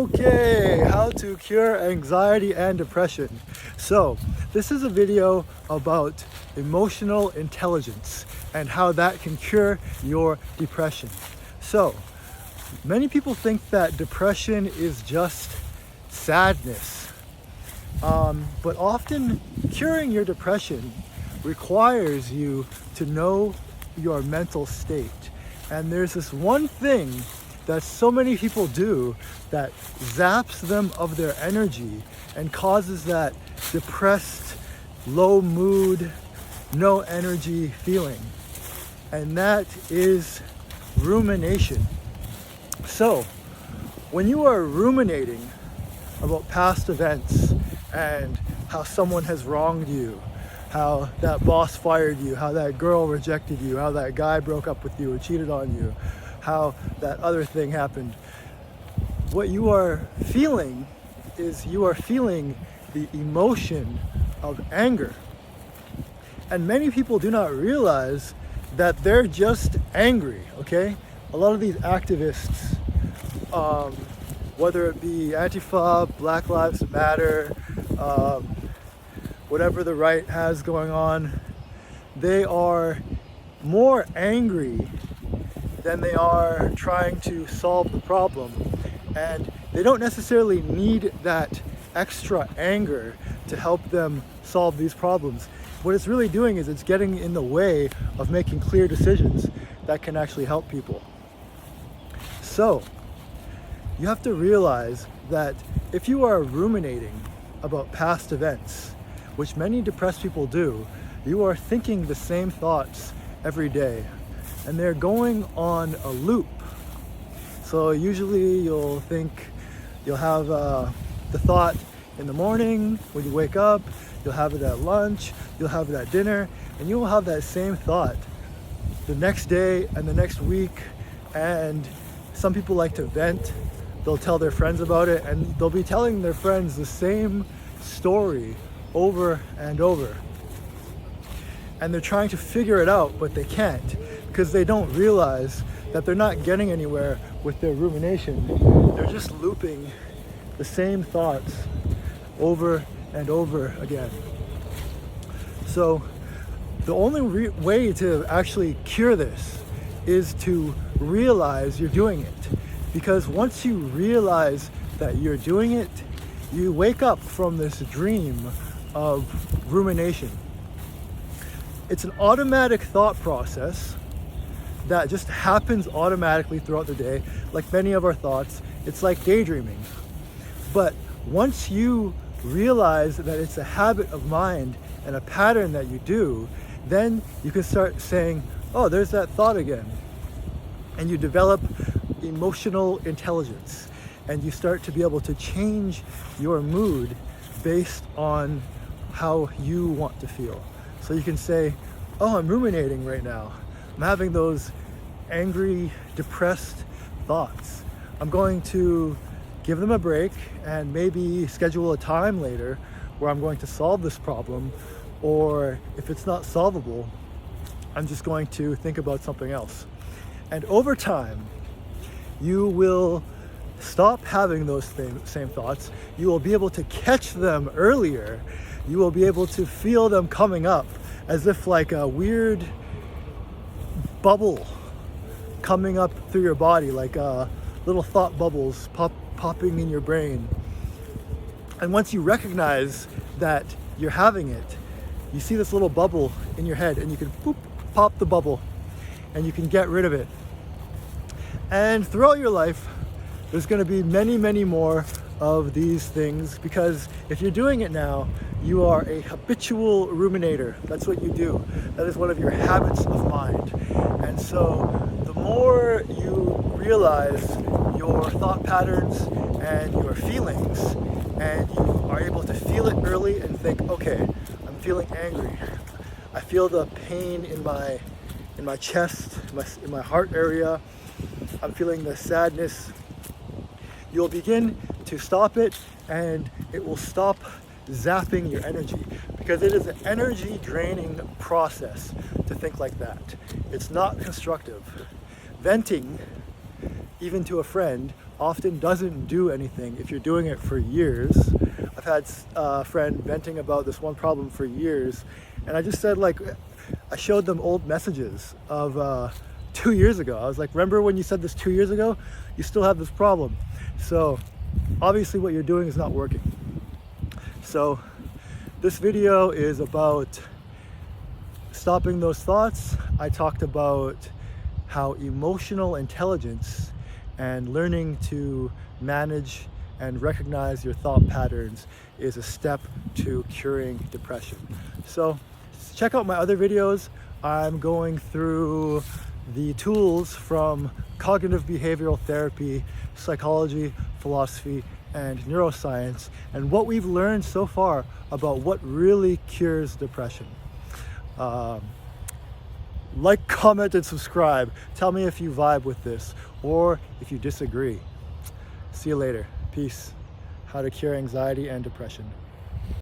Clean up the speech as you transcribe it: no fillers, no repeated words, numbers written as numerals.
Okay, how to cure anxiety and depression. So, this is a video about emotional intelligence and how that can cure your depression. So, many people think that depression is just sadness, but often curing your depression requires you to know your mental state. And there's this one thing that so many people do that zaps them of their energy and causes that depressed, low mood, no energy feeling. And that is rumination. So, when you are ruminating about past events and how someone has wronged you, how that boss fired you, how that girl rejected you, how that guy broke up with you or cheated on you, how that other thing happened. What you are feeling is you are feeling the emotion of anger. And many people do not realize that they're just angry, okay? A lot of these activists, whether it be Antifa, Black Lives Matter, whatever the right has going on, they are more angry than they are trying to solve the problem. And they don't necessarily need that extra anger to help them solve these problems. What it's really doing is it's getting in the way of making clear decisions that can actually help people. So, you have to realize that if you are ruminating about past events, which many depressed people do, you are thinking the same thoughts every day. And they're going on a loop. So usually you'll have the thought in the morning when you wake up, you'll have it at lunch, you'll have it at dinner, and you will have that same thought the next day and the next week. And some people like to vent. They'll tell their friends about it, and they'll be telling their friends the same story over and over. And they're trying to figure it out, but they can't, because they don't realize that they're not getting anywhere with their rumination. They're just looping the same thoughts over and over again. So the only way to actually cure this is to realize you're doing it. Because once you realize that you're doing it, you wake up from this dream of rumination. It's an automatic thought process that just happens automatically throughout the day. Like many of our thoughts, it's like daydreaming. But once you realize that it's a habit of mind and a pattern that you do, then you can start saying, oh, there's that thought again. And you develop emotional intelligence, and you start to be able to change your mood based on how you want to feel. So you can say, oh, I'm ruminating right now. I'm having those angry, depressed thoughts. I'm going to give them a break and maybe schedule a time later where I'm going to solve this problem. Or if it's not solvable, I'm just going to think about something else. And over time, you will stop having those same thoughts. You will be able to catch them earlier. You will be able to feel them coming up as if like a weird bubble coming up through your body, like little thought bubbles popping in your brain. And once you recognize that you're having it, you see this little bubble in your head, and you can pop the bubble and you can get rid of it. And throughout your life, there's going to be many, many more of these things, because if you're doing it now, you are a habitual ruminator. That's what you do. That is one of your habits of mind. And so the more you realize your thought patterns and your feelings, and you are able to feel it early and think, okay, I'm feeling angry. I feel the pain in my chest, in my heart area. I'm feeling the sadness. You'll begin to stop it, and it will stop zapping your energy, because it is an energy draining process to think like that. It's not constructive. Venting, even to a friend, often doesn't do anything if you're doing it for years. I've had a friend venting about this one problem for years, and I just said, like, I showed them old messages of 2 years ago. I was like, remember when you said this 2 years ago? You still have this problem. So obviously what you're doing is not working. So this video is about stopping those thoughts. I talked about how emotional intelligence and learning to manage and recognize your thought patterns is a step to curing depression. So check out my other videos. I'm going through the tools from cognitive behavioral therapy, psychology, philosophy, and neuroscience, and what we've learned so far about what really cures depression. Like, comment, and subscribe. Tell me if you vibe with this or if you disagree. See you later. Peace. How to cure anxiety and depression.